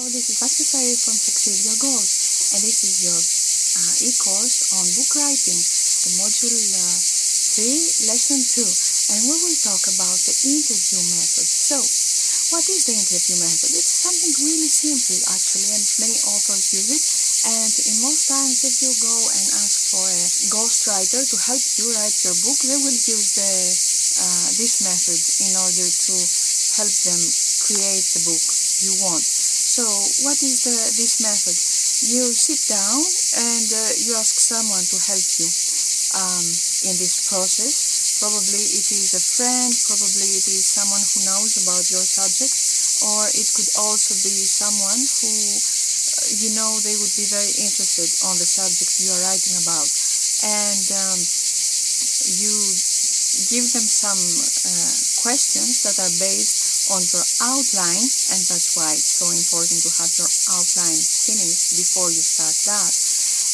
this is Vaskisari from Succeed Your Goals, and this is your e-course on book writing, the module 3, lesson 2, and we will talk about the interview method. So, what is the interview method? It's something really simple actually, and many authors use it. And in most times, if you go and ask for a ghostwriter to help you write your book, they will use this method in order to help them create the book you want. So what is this method? You sit down and you ask someone to help you in this process. Probably it is a friend, probably it is someone who knows about your subject, or it could also be someone who they would be very interested on the subject you are writing about, and you give them some questions that are based on your outline, and that's why it's so important to have your outline finished before you start that.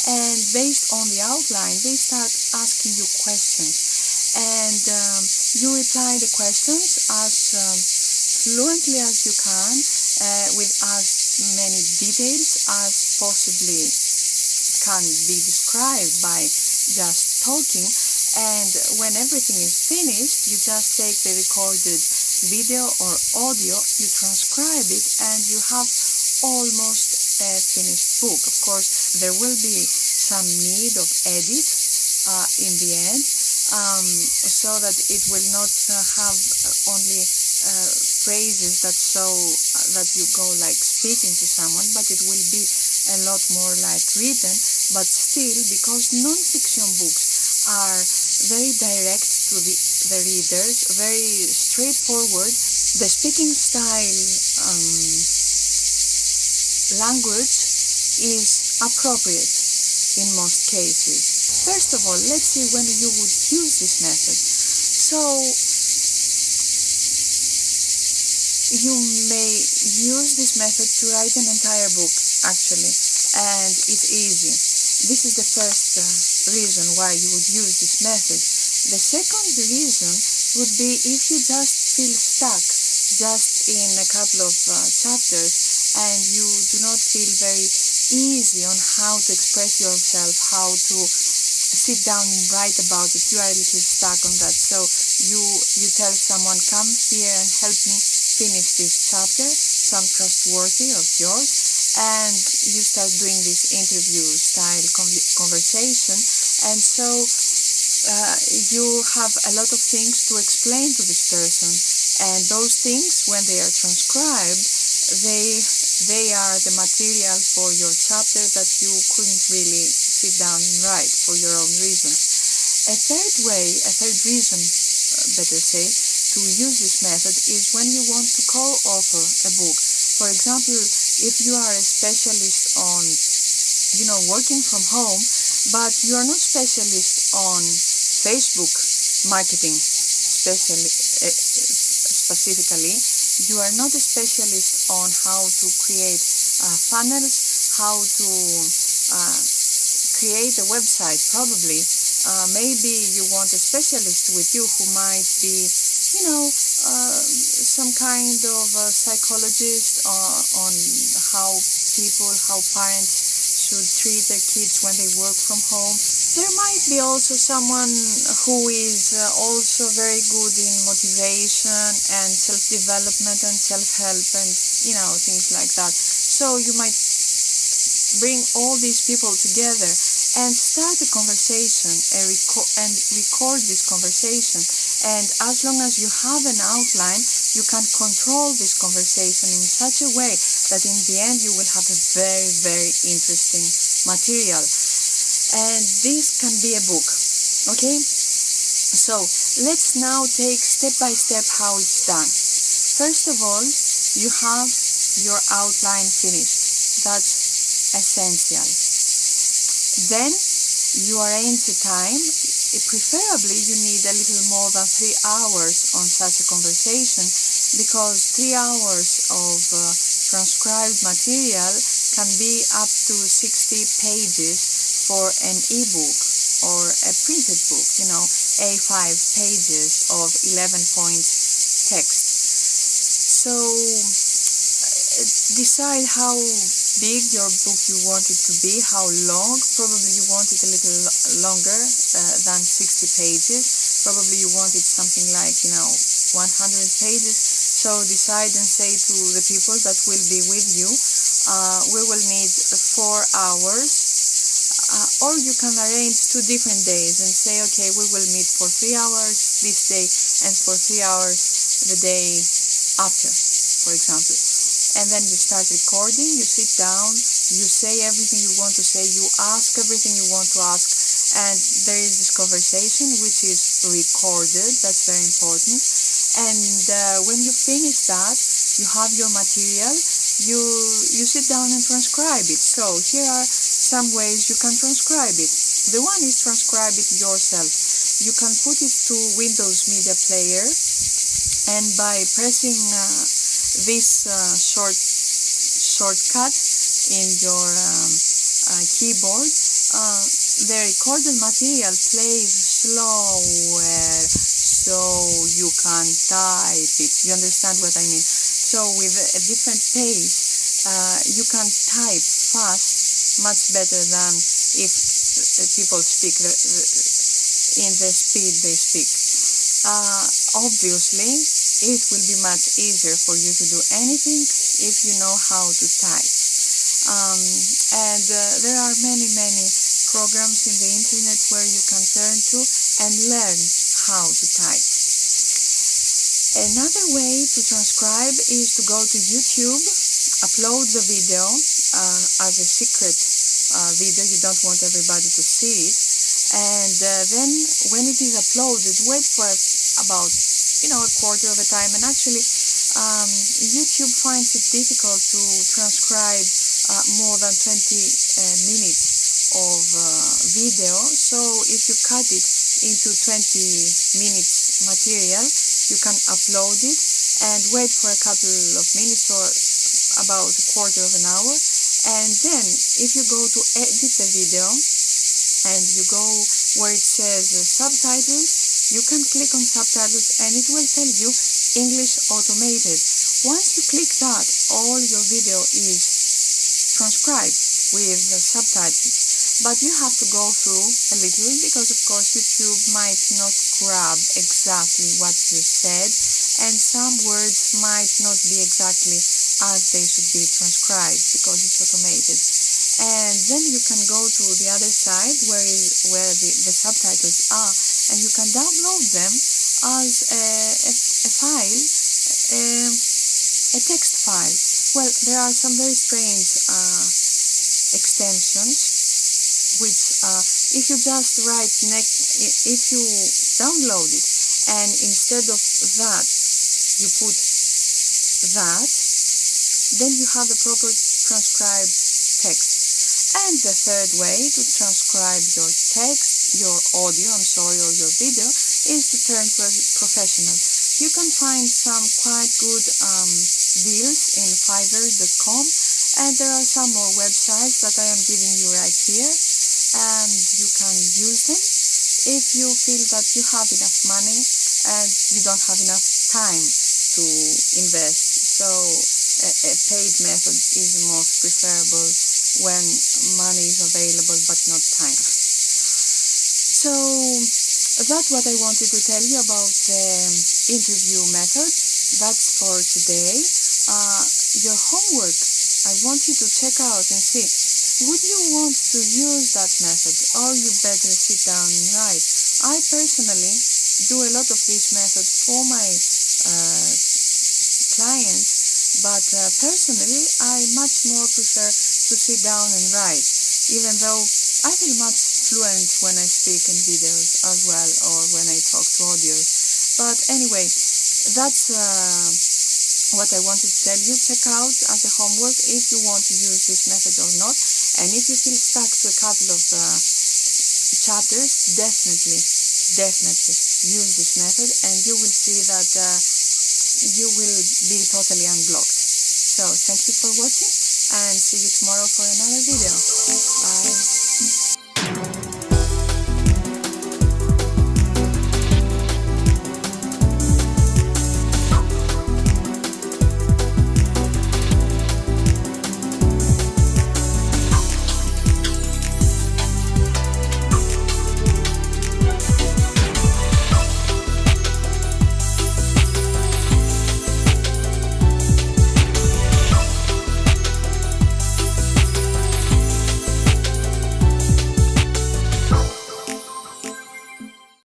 And based on the outline, they start asking you questions, and you reply the questions as fluently as you can, with as many details as possibly can be described by just talking. And when everything is finished, you just take the recorded video or audio, you transcribe it, and you have almost a finished book. Of course, there will be some need of edit in the end, so that it will not have only phrases that show that you go like speaking to someone, but it will be a lot more like written. But still, because non-fiction books are very direct to the readers, very straightforward, the speaking style language is appropriate in most cases. First of all, let's see when you would use this method. So you may use this method to write an entire book, actually, and it's easy. This is the first reason why you would use this method. The second reason would be if you just feel stuck just in a couple of chapters, and you do not feel very easy on how to express yourself, how to sit down and write about it. You are a little stuck on that. So you tell someone, come here and help me finish this chapter, some trustworthy of yours, and you start doing this interview style conversation. And so you have a lot of things to explain to this person, and those things, when they are transcribed, they are the material for your chapter that you couldn't really sit down and write for your own reasons. A third reason, better say, to use this method is when you want to co-author a book. For example, if you are a specialist on, working from home, but you are not specialist on Facebook marketing, specifically, you are not a specialist on how to create funnels, how to create a website, probably. Maybe you want a specialist with you who might be, some kind of psychologist on how parents should treat their kids when they work from home. There might be also someone who is also very good in motivation and self-development and self-help and, things like that. So you might bring all these people together and start a conversation and record this conversation. And as long as you have an outline, you can control this conversation in such a way that in the end you will have a very, very interesting material. And this can be a book. Okay? So let's now take step by step how it's done. First of all, you have your outline finished. That's essential. Then you arrange the time. Preferably you need a little more than 3 hours on such a conversation, because 3 hours of transcribed material can be up to 60 pages for an ebook or a printed book, A5 pages of 11 points text. So decide how big your book you want it to be, how long. Probably you want it a little longer than 60 pages. Probably you want it something like, 100 pages. So decide and say to the people that will be with you, we will need 4 hours. Or you can arrange 2 different days and say, okay, we will meet for 3 hours this day and for 3 hours the day after, for example. And then you start recording, you sit down, you say everything you want to say, you ask everything you want to ask, and there is this conversation which is recorded. That's very important. And when you finish that, you have your material, you sit down and transcribe it. So here are some ways you can transcribe it. The one is transcribe it yourself. You can put it to Windows Media Player, and by pressing this shortcut in your keyboard, the recorded material plays slower, so you can type it. You understand what I mean? So with a different pace, you can type fast, much better than if people speak in the speed they speak. Obviously, it will be much easier for you to do anything if you know how to type. And there are many programs in the internet where you can turn to and learn how to type. Another way to transcribe is to go to YouTube, upload the video as a secret video. You don't want everybody to see it. And then when it is uploaded, wait for about a quarter of a time. And actually YouTube finds it difficult to transcribe more than 20 minutes of video. So if you cut it into 20 minutes material, you can upload it and wait for a couple of minutes or about a quarter of an hour. And then if you go to edit the video and you go where it says subtitles, you can click on subtitles and it will tell you English automated. Once you click that, all your video is transcribed with the subtitles. But you have to go through a little because of course YouTube might not grab exactly what you said, and some words might not be exactly as they should be transcribed because it's automated. And then you can go to the other side where the subtitles are, and you can download them as a file, a text file. Well, there are some very strange extensions which if you just if you download it and instead of that you put that, then you have a proper transcribed text. And the third way to transcribe your text, your audio, or your video, is to turn to a professional. You can find some quite good deals in Fiverr.com, and there are some more websites that I am giving you right here, and you can use them if you feel that you have enough money and you don't have enough time to invest. So a paid method is the most preferable when money is available but not time. So that's what I wanted to tell you about the interview method. That's for today. Your homework, I want you to check out and see, would you want to use that method, or you better sit down and write? I personally do a lot of this method for my clients, but personally I much more prefer to sit down and write, even though I feel much fluent when I speak in videos as well, or when I talk to audios. But anyway, that's what I wanted to tell you. Check out as a homework if you want to use this method or not, and if you feel stuck to a couple of chapters, definitely use this method, and you will see that you will be totally unblocked. So thank you for watching, and see you tomorrow for another video. Bye.